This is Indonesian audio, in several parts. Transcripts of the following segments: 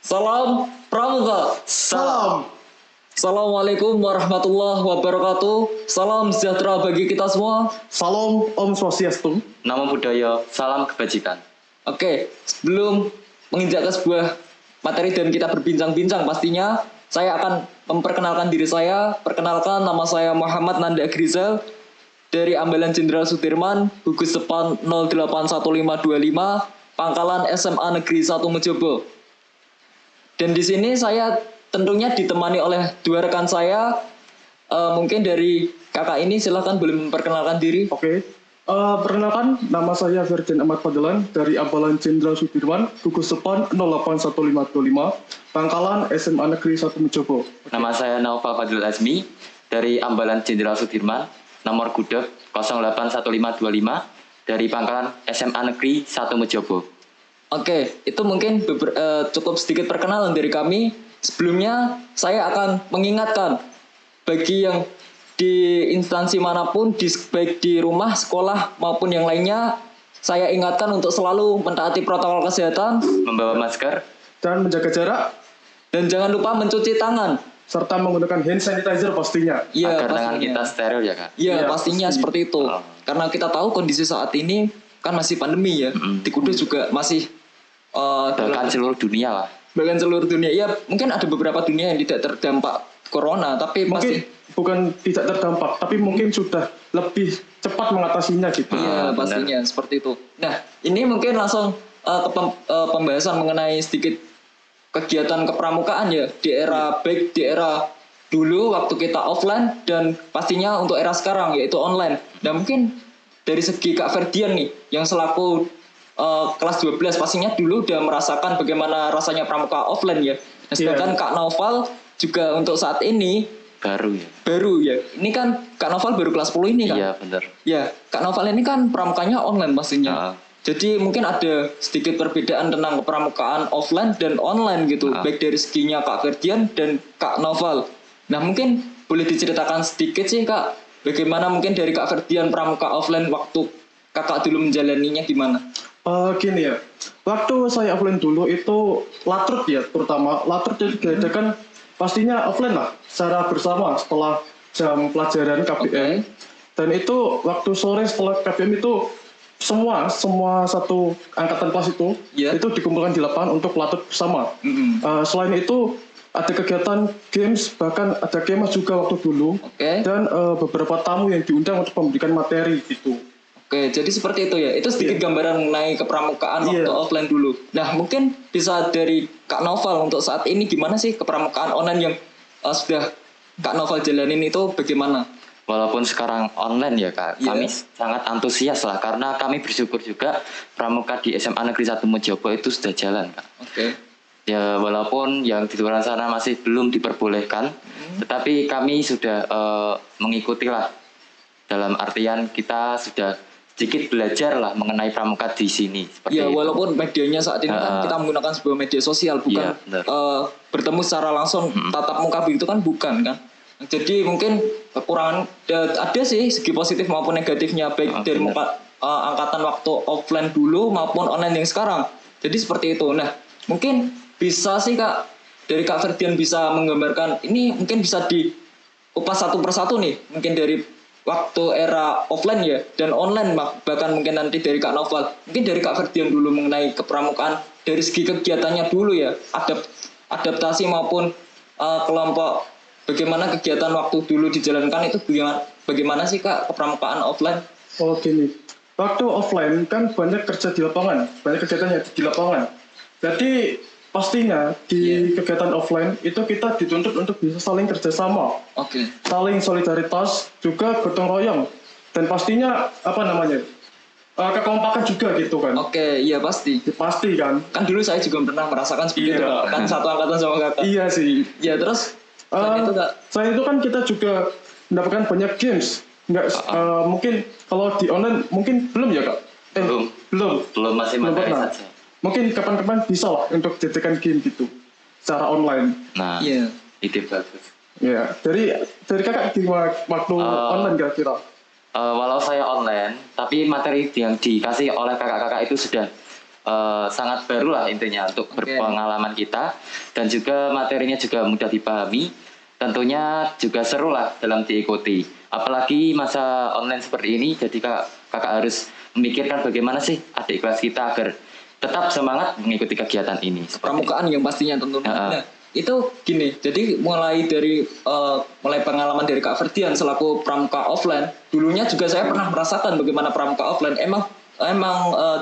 Salam Pramuka. Salam. Assalamualaikum warahmatullahi wabarakatuh. Salam sejahtera bagi kita semua. Salam Om Swastiastu. Nama budaya, salam kebajikan. Oke, sebelum menginjak ke sebuah materi dan kita berbincang-bincang pastinya, saya akan memperkenalkan diri saya. Perkenalkan, nama saya Muhammad Nanda Grizal dari Ambalan Jenderal Sudirman, gugus depan 081525, Pangkalan SMA Negeri 1 Mejobo. Dan di sini saya tentunya ditemani oleh dua rekan saya. Mungkin dari kakak ini silahkan boleh memperkenalkan diri. Oke. Perkenalkan, nama saya Ferdian Ahmad Fadlan dari Ambalan Jenderal Sudirman, gugus depan 081525, Pangkalan SMA Negeri 1 Mejobo. Nama saya Naufal Fadil Azmi dari Ambalan Jenderal Sudirman, nomor gudeg 081525 dari Pangkalan SMA Negeri 1 Mejobo. Oke, itu mungkin cukup sedikit perkenalan dari kami. Sebelumnya saya akan mengingatkan bagi yang di instansi manapun, baik di rumah, sekolah maupun yang lainnya, saya ingatkan untuk selalu mentaati protokol kesehatan, Membawa masker, Dan menjaga jarak, dan jangan lupa mencuci tangan. serta menggunakan hand sanitizer pastinya. Iya, agar tangan pastinya. kita steril ya Kak. Iya, Iya, pastinya pasti. seperti itu. Oh. Karena kita tahu kondisi saat ini kan masih pandemi ya. Di Kudus juga masih Bahkan seluruh dunia lah. bahkan seluruh dunia. Ya, mungkin ada beberapa dunia yang tidak terdampak corona, tapi Mungkin pasti bukan tidak terdampak, tapi mungkin sudah lebih cepat mengatasinya gitu. iya benar. pastinya seperti itu. Nah, ini mungkin langsung ke pembahasan mengenai sedikit kegiatan kepramukaan ya di era baik di era dulu waktu kita offline dan pastinya untuk era sekarang yaitu online. Nah, mungkin dari segi Kak Ferdian nih yang selaku kelas 12 pastinya dulu udah merasakan bagaimana rasanya pramuka offline ya. Nah, sedangkan Kak Noval juga untuk saat ini Baru ya. baru ya. Ini kan Kak Noval baru kelas 10 ini kan? Iya benar. Ya, Kak Noval ini kan pramukanya online pastinya. Heeh. Jadi mungkin ada sedikit perbedaan tentang kepramukaan offline dan online gitu. Baik dari seginya Kak Ferdian dan Kak Noval. Nah, mungkin boleh diceritakan sedikit sih Kak, bagaimana mungkin dari Kak Ferdian pramuka offline waktu Kakak dulu menjalaninya gimana? Gini ya, waktu saya offline dulu itu latrut ya, terutama latrut itu diadakan pastinya offline lah, secara bersama setelah jam pelajaran KBM. Oke. Dan itu waktu sore setelah KBM itu semua satu angkatan kelas itu dikumpulkan di lapangan untuk latrut bersama. Selain itu ada kegiatan games, bahkan ada kemas juga waktu dulu. Oke. Dan beberapa tamu yang diundang untuk memberikan materi gitu. Oke, jadi seperti itu ya. Itu sedikit gambaran mengenai kepramukaan waktu offline dulu. Nah, mungkin bisa dari Kak Noval untuk saat ini gimana sih kepramukaan online yang sudah Kak Noval jalanin itu bagaimana? Walaupun sekarang online ya Kak, Iya. kami sangat antusias lah karena kami bersyukur juga pramuka di SMA Negeri 1 Mejobo itu sudah jalan Kak. Oke. Ya walaupun yang di luar sana masih belum diperbolehkan, tetapi kami sudah mengikuti lah. Dalam artian kita sudah sedikit belajar lah mengenai pramuka di sini. Seperti Ya, itu. walaupun medianya saat ini kan kita menggunakan sebuah media sosial, bukan Iya, benar. bertemu secara langsung tatap muka begitu kan bukan kan. Jadi mungkin kekurangan ada sih segi positif maupun negatifnya baik dari angkatan waktu offline dulu maupun online yang sekarang. Jadi seperti itu. Nah, mungkin bisa sih Kak dari Kak Ferdian bisa menggambarkan ini mungkin bisa dikupas satu persatu nih. Mungkin dari waktu era offline ya dan online bahkan mungkin nanti dari Kak Noval. Mungkin dari Kak Ferdian dulu mengenai kepramukaan dari segi kegiatannya dulu ya. Adaptasi maupun kelompok bagaimana kegiatan waktu dulu dijalankan itu bagaimana sih Kak kepramukaan offline? Oh gini, waktu offline kan banyak kerja di lapangan, banyak kegiatan yang di lapangan. Jadi pastinya di kegiatan offline itu kita dituntut untuk bisa saling kerjasama, Oke. saling solidaritas, juga gotong royong, dan pastinya kekompakan juga gitu kan. Oke, iya pasti. Pasti kan. Kan dulu saya juga pernah merasakan seperti Iya. itu, Kak. Kan satu angkatan sama Kakak. Iya sih. Ya terus selain itu Kak. Selain itu kan kita juga mendapatkan banyak games. Mungkin kalau di online mungkin belum ya Kak? Belum masih Belum materi pernah. saja. Mungkin kapan-kapan bisa lah untuk jadikan game gitu secara online. Nah, Iya. ide bagus. Ya, dari Kakak gimana waktu online kira-kira? Walau saya online, tapi materi yang dikasih oleh kakak-kakak itu sudah sangat baru lah intinya untuk berpengalaman kita, dan juga materinya juga mudah dipahami. Tentunya juga seru lah dalam diikuti. Apalagi masa online seperti ini, jadi kakak harus memikirkan bagaimana sih adik kelas kita agar tetap semangat mengikuti kegiatan ini. Pramukaan yang pastinya tentunya. Nah, itu gini, jadi mulai pengalaman dari Kak Ferdian selaku pramuka offline, dulunya juga saya pernah merasakan bagaimana pramuka offline. Emang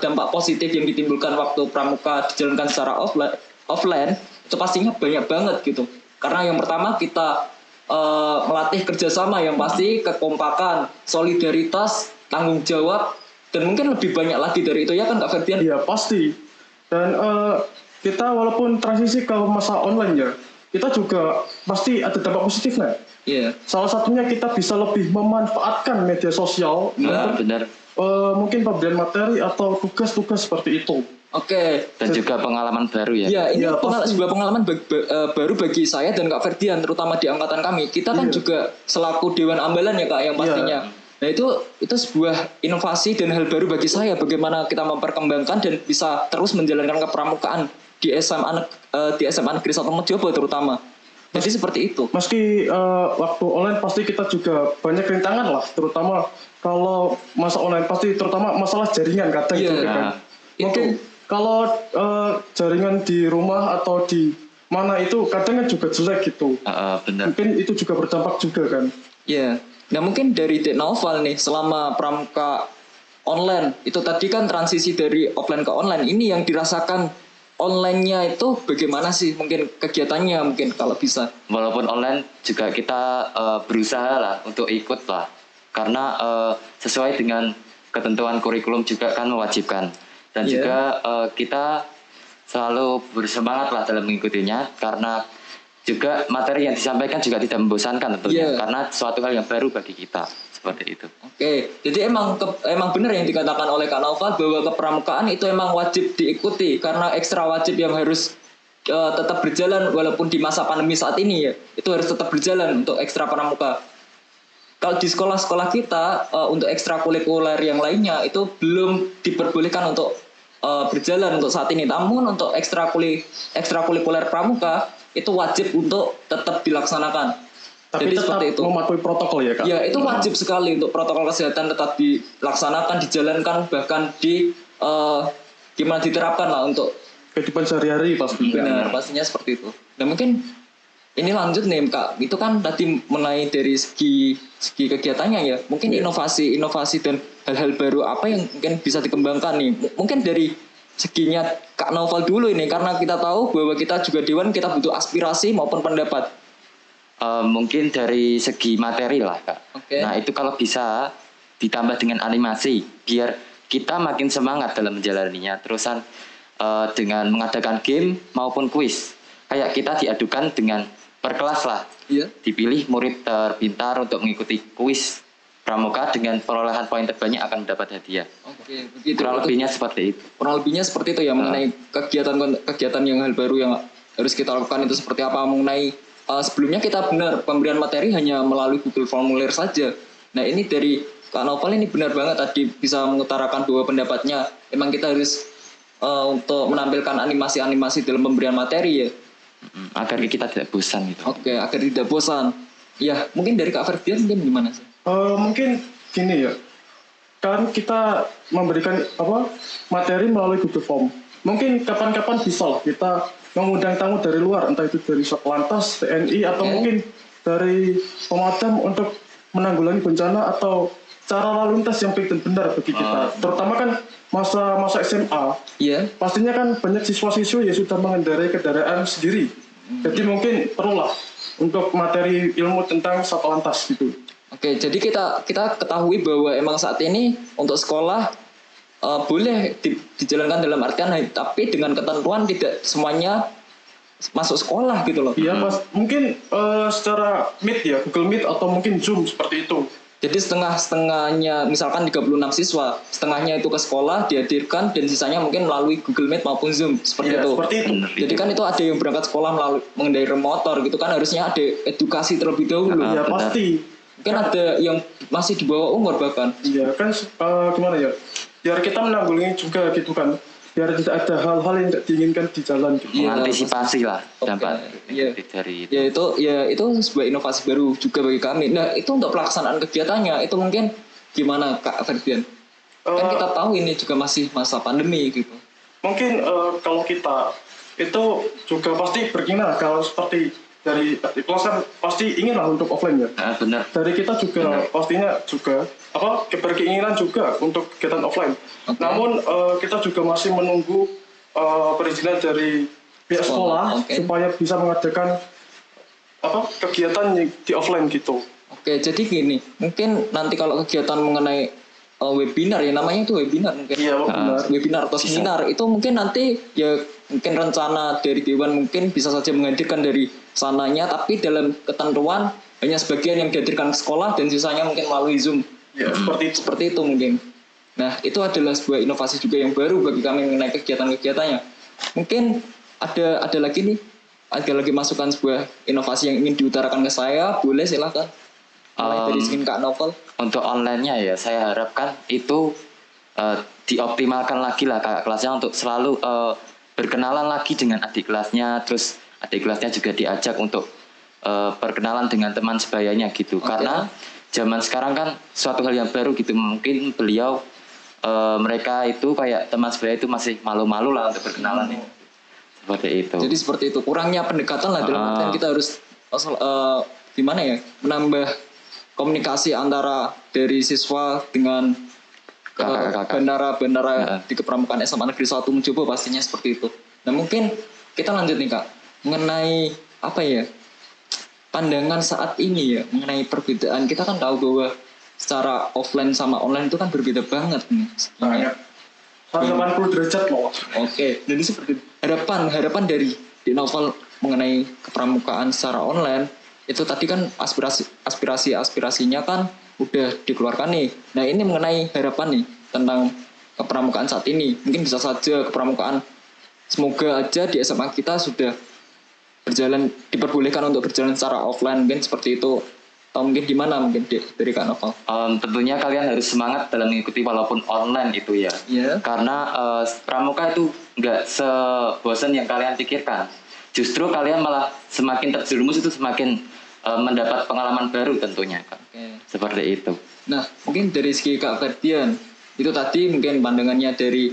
dampak positif yang ditimbulkan waktu pramuka dijalankan secara offline itu pastinya banyak banget gitu. Karena yang pertama kita melatih kerjasama yang pasti, kekompakan, solidaritas, tanggung jawab, dan mungkin lebih banyak lagi dari itu, ya kan Kak Ferdian? Iya pasti. Dan kita walaupun transisi ke masa online ya, kita juga pasti ada dampak positifnya. Iya. Salah satunya kita bisa lebih memanfaatkan media sosial untuk benar. Mungkin pemberian materi atau tugas-tugas seperti itu. Oke. Dan juga pengalaman baru ya. Ya, ini sebuah pengalaman baru bagi saya dan Kak Ferdian, terutama di angkatan kami. Kita kan juga selaku Dewan Ambalan ya Kak, yang pastinya. Nah itu sebuah inovasi dan hal baru bagi saya, bagaimana kita memperkembangkan dan bisa terus menjalankan kepramukaan di SMA Negeri 1 Mojobo terutama. Jadi seperti itu. Meski waktu online pasti kita juga banyak rintangan lah, terutama kalau masa online pasti terutama masalah jaringan kadang gitu kan. Mungkin kalau jaringan di rumah atau di mana itu kadang kan juga jelek gitu. Benar. Mungkin itu juga berdampak juga kan. Iya. Nah mungkin dari Dek Naufal nih, selama pramuka online itu tadi kan transisi dari offline ke online, ini yang dirasakan online-nya itu bagaimana sih mungkin kegiatannya mungkin kalau bisa? Walaupun online juga kita berusaha lah untuk ikut lah, karena sesuai dengan ketentuan kurikulum juga kan mewajibkan, dan juga kita selalu bersemangat lah dalam mengikutinya, karena juga materi yang disampaikan juga tidak membosankan tentunya, karena suatu hal yang baru bagi kita seperti itu. Oke, jadi emang benar yang dikatakan oleh Kak Naufal bahwa kepramukaan itu emang wajib diikuti, karena ekstra wajib yang harus tetap berjalan walaupun di masa pandemi saat ini ya, itu harus tetap berjalan untuk ekstra pramuka. Kalau di sekolah-sekolah kita untuk ekstrakurikuler yang lainnya itu belum diperbolehkan untuk berjalan untuk saat ini. Namun untuk ekstrakurikuler pramuka itu wajib untuk tetap dilaksanakan. Tapi jadi tetap itu mematuhi protokol ya Kak? Ya itu wajib sekali untuk protokol kesehatan tetap dilaksanakan, dijalankan, bahkan gimana diterapkan lah untuk kehidupan sehari-hari pastinya. Benar, pastinya seperti itu. Dan mungkin ini lanjut nih Kak, itu kan tadi mengenai dari segi kegiatannya ya, mungkin inovasi dan hal-hal baru apa yang mungkin bisa dikembangkan nih, mungkin dari seginya Kak Naufal dulu ini, karena kita tahu bahwa kita juga Dewan, kita butuh aspirasi maupun pendapat. Mungkin dari segi materi lah Kak. Nah itu kalau bisa ditambah dengan animasi, biar kita makin semangat dalam menjalaninya. Terusan dengan mengadakan game maupun kuis, kayak kita diadukan dengan per kelas lah. Dipilih murid terpintar untuk mengikuti kuis pramuka, dengan perolehan poin terbanyak akan mendapat hadiah. Begitu. Kurang lebihnya seperti itu. Kurang lebihnya seperti itu ya, mengenai kegiatan yang hal baru yang harus kita lakukan itu seperti apa. Mengenai sebelumnya kita benar pemberian materi hanya melalui Google Formulir saja. Nah ini dari Kak Naufal ini benar banget tadi bisa mengutarakan dua pendapatnya. Emang kita harus untuk menampilkan animasi-animasi dalam pemberian materi ya. Agar kita tidak bosan gitu. Agar tidak bosan. Ya mungkin dari Kak Ferdian mungkin gimana sih? Mungkin gini ya. Kan kita memberikan materi melalui Google Form. Mungkin kapan-kapan bisa lah kita mengundang tamu dari luar, entah itu dari Satlantas, TNI, atau mungkin dari pemadam untuk menanggulangi bencana atau cara lalu lintas yang baik dan benar bagi kita. Terutama kan masa SMA, pastinya kan banyak siswa-siswi yang sudah mengendarai kendaraan sendiri. Jadi mungkin perlulah untuk materi ilmu tentang Satlantas gitu. Jadi kita ketahui bahwa emang saat ini untuk sekolah boleh dijalankan dalam artian, tapi dengan ketentuan tidak semuanya masuk sekolah gitu loh. Iya mas, mungkin secara Meet ya, Google Meet atau mungkin Zoom seperti itu. Jadi setengahnya misalkan 36 siswa, setengahnya itu ke sekolah dihadirkan, dan sisanya mungkin melalui Google Meet maupun Zoom seperti itu. Seperti itu. Jadi kan itu ada yang berangkat sekolah melalui mengendarai motor gitu kan, harusnya ada edukasi terlebih dahulu. Ya pasti. Mungkin ada yang masih di bawah umur bahkan. Iya kan gimana ya? Biar kita menanggulangi juga gitu kan. biar tidak ada hal-hal yang tidak diinginkan di jalan gitu. Mengantisipasi lah dampak Iya. dari itu. Ya itu sebuah inovasi baru juga bagi kami. Nah itu untuk pelaksanaan kegiatannya itu mungkin gimana Kak Ferdian? Kan kita tahu ini juga masih masa pandemi gitu. Mungkin kalau kita itu juga pasti berkeinginan kalau seperti dari kelas kan pasti ingin lah untuk offline ya. Benar. Dari kita juga pastinya juga berkeinginan juga untuk kegiatan offline. Okay. Namun kita juga masih menunggu perizinan dari pihak sekolah supaya bisa mengadakan kegiatan di offline gitu. Oke, jadi gini, mungkin nanti kalau kegiatan mengenai webinar ya namanya itu webinar mungkin. Iya, webinar atau seminar itu mungkin nanti ya mungkin rencana dari Dewan mungkin bisa saja menghadirkan dari sananya, tapi dalam ketentuan hanya sebagian yang dihadirkan ke sekolah dan sisanya mungkin melalui Zoom. Ya, seperti itu mungkin. Nah, itu adalah sebuah inovasi juga yang baru bagi kami mengenai kegiatan-kegiatannya. Mungkin ada lagi nih, ada lagi masukan sebuah inovasi yang ingin diutarakan ke saya, boleh silahkan. Mulai dari sini Kak Novel. Untuk online-nya ya, saya harapkan itu dioptimalkan lagi lah kakak kelasnya untuk selalu berkenalan lagi dengan adik kelasnya, terus adik kelasnya juga diajak untuk perkenalan dengan teman sebayanya gitu. Karena zaman sekarang kan suatu hal yang baru gitu, mungkin beliau mereka itu kayak teman sebaya itu masih malu-malu lah untuk berkenalan ini. Seperti itu. Jadi seperti itu, kurangnya pendekatan lah dalam artian kita harus gimana ya, menambah komunikasi antara dari siswa dengan bandara di kepramukaan SMA Negeri 1 mencoba pastinya seperti itu. Nah mungkin kita lanjut nih Kak, mengenai apa ya, pandangan saat ini ya mengenai perbedaan. Kita kan tahu bahwa secara offline sama online itu kan berbeda banget nih. Banyak. 180 derajat loh. Oke, jadi seperti itu. Harapan dari di Novel mengenai kepramukaan secara online itu tadi kan aspirasinya kan udah dikeluarkan nih. Nah ini mengenai harapan nih tentang kepramukaan saat ini. Mungkin bisa saja kepramukaan semoga aja di SMA kita sudah diperbolehkan untuk berjalan secara offline, mungkin seperti itu. Atau mungkin gimana mungkin dari Kak Novel? Tentunya kalian harus semangat dalam mengikuti walaupun online gitu ya. Karena pramuka itu nggak sebosan yang kalian pikirkan. Justru kalian malah semakin terjerumus itu semakin mendapat pengalaman baru tentunya Kak. Seperti itu. Nah mungkin dari segi Kak Ferdian itu tadi mungkin pandangannya dari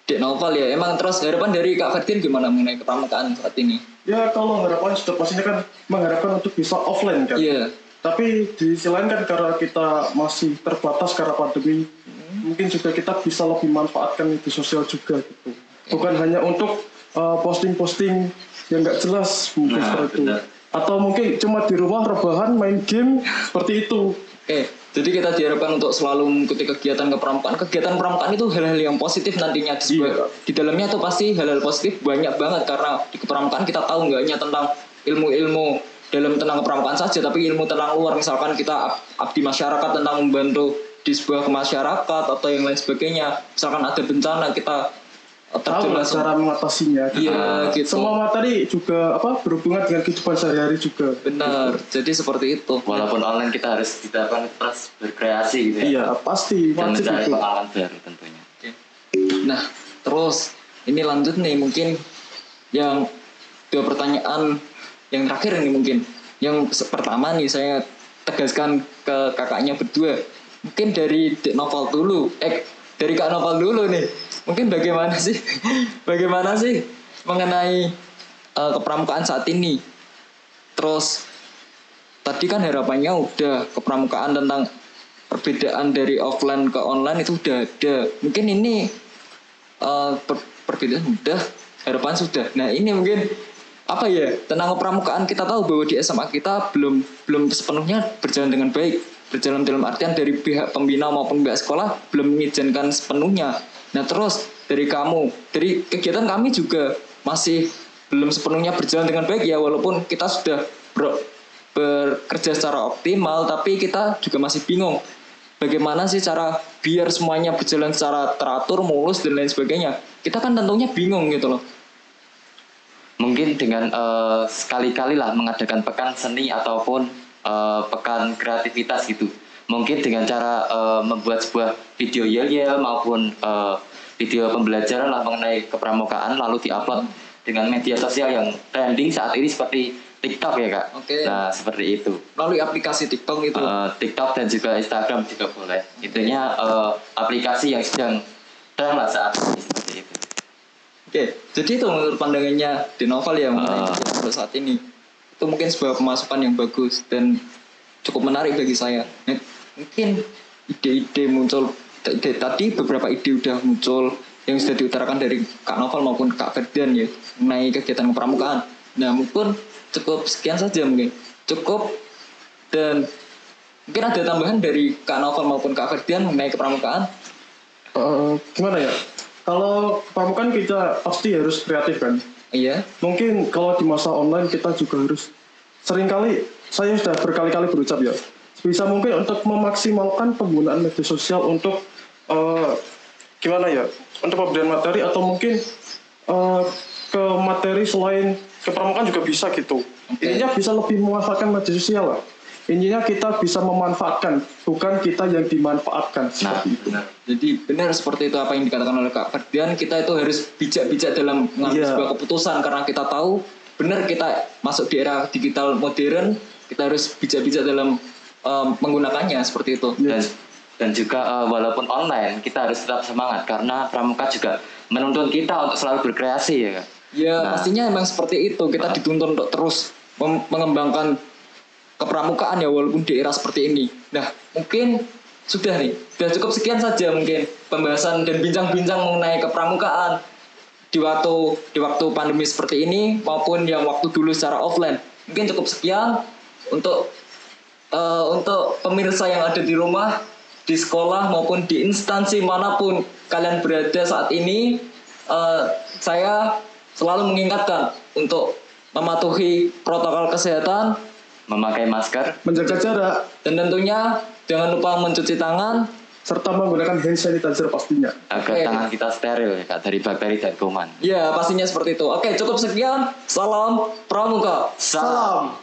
Dek Novel ya. Emang terus harapan dari Kak Ferdian gimana mengenai kepramukaan saat ini? Ya kalau harapan sudah pastinya kan mengharapkan untuk bisa offline kan. Iya. Tapi di sisi lain kan karena kita masih terbatas karena pandemi, mungkin juga kita bisa lebih manfaatkan media sosial juga gitu. Bukan hanya untuk posting-posting yang nggak jelas mungkin seperti itu. Atau mungkin cuma di rumah rebahan main game seperti itu. Jadi kita diharapkan untuk selalu mengikuti kegiatan kepramukaan. Kegiatan kepramukaan itu hal-hal yang positif nantinya di dalamnya tuh pasti hal-hal positif banyak banget, karena di kepramukaan kita tahu nggak hanya tentang ilmu-ilmu dalam tentang kepramukaan saja, tapi ilmu tentang luar, misalkan kita abdi masyarakat tentang membantu di sebuah masyarakat atau yang lain sebagainya. Misalkan ada bencana kita tahu cara mengatasinya. Iya, gitu. Semua materi juga berhubungan dengan kehidupan sehari-hari juga. Benar. Jadi seperti itu. Walaupun online kita harus didapatkan terus berkreasi gitu ya. Iya, pasti. Dan mencari pengalaman baru tentunya. Nah, terus ini lanjut nih mungkin yang dua pertanyaan yang terakhir ini mungkin. Yang pertama nih saya tegaskan ke kakaknya berdua. Mungkin dari Dek Novel dulu. Dari Kak Novel dulu nih. Mungkin bagaimana sih mengenai kepramukaan saat ini. Terus tadi kan harapannya udah kepramukaan tentang perbedaan dari offline ke online itu udah ada. Mungkin ini perbedaan udah, harapan sudah. Nah ini mungkin apa ya, tentang kepramukaan kita tahu bahwa di SMA kita belum sepenuhnya berjalan dengan baik. Berjalan dalam artian dari pihak pembina maupun pihak sekolah belum mengizinkan sepenuhnya. Nah terus dari kegiatan kami juga masih belum sepenuhnya berjalan dengan baik ya, walaupun kita sudah bekerja secara optimal, tapi kita juga masih bingung bagaimana sih cara biar semuanya berjalan secara teratur, mulus dan lain sebagainya. Kita kan tentunya bingung gitu loh. Mungkin dengan sekali-kali lah mengadakan pekan seni ataupun pekan kreativitas gitu. Mungkin dengan cara membuat sebuah video yel-yel maupun video pembelajaran lah mengenai kepramukaan lalu diupload dengan media sosial yang trending saat ini seperti TikTok ya Kak. Oke. Nah seperti itu. Melalui aplikasi TikTok itu. TikTok dan juga Instagram juga boleh. Intinya aplikasi yang sedang tren lah saat ini seperti itu. Oke, jadi itu menurut pandangannya di novel ya mengenai untuk saat ini. Itu mungkin sebuah pemasukan yang bagus dan cukup menarik bagi saya. Nah, mungkin ide-ide muncul tadi beberapa ide udah muncul yang sudah diutarakan dari Kak Novel maupun Kak Ferdian ya mengenai kegiatan kepramukaan. Nah, mungkin cukup sekian saja mungkin. Cukup dan mungkin ada tambahan dari Kak Novel maupun Kak Ferdian mengenai kepramukaan. Gimana ya? Kalau kepramukaan kita pasti harus kreatif kan. Iya. Mungkin kalau di masa online kita juga harus seringkali saya sudah berkali-kali berucap ya. Bisa mungkin untuk memaksimalkan penggunaan media sosial untuk gimana ya? Untuk pemberian materi atau mungkin ke materi selain kepramukaan juga bisa gitu. Intinya bisa lebih memanfaatkan media sosial lah. Intinya kita bisa memanfaatkan, bukan kita yang dimanfaatkan. Nah, benar. Jadi benar seperti itu apa yang dikatakan oleh Kak Ferdian, kita itu harus bijak-bijak dalam mengambil sebuah keputusan karena kita tahu benar kita masuk di era digital modern, kita harus bijak-bijak dalam menggunakannya seperti itu. Dan juga walaupun online kita harus tetap semangat karena pramuka juga menuntun kita untuk selalu berkreasi ya Kak. Ya pastinya emang seperti itu, kita dituntun untuk terus mengembangkan kepramukaan ya walaupun di era seperti ini. Nah mungkin sudah cukup sekian saja mungkin pembahasan dan bincang-bincang mengenai kepramukaan di waktu pandemi seperti ini maupun yang waktu dulu secara offline. Mungkin cukup sekian untuk pemirsa yang ada di rumah, di sekolah maupun di instansi manapun kalian berada saat ini. Saya selalu mengingatkan untuk mematuhi protokol kesehatan, memakai masker, menjaga jarak, dan tentunya jangan lupa mencuci tangan serta menggunakan hand sanitizer pastinya agar tangan kita steril ya Kak dari bakteri dan kuman. Ya pastinya seperti itu. Oke, cukup sekian. Salam Pramuka. Salam.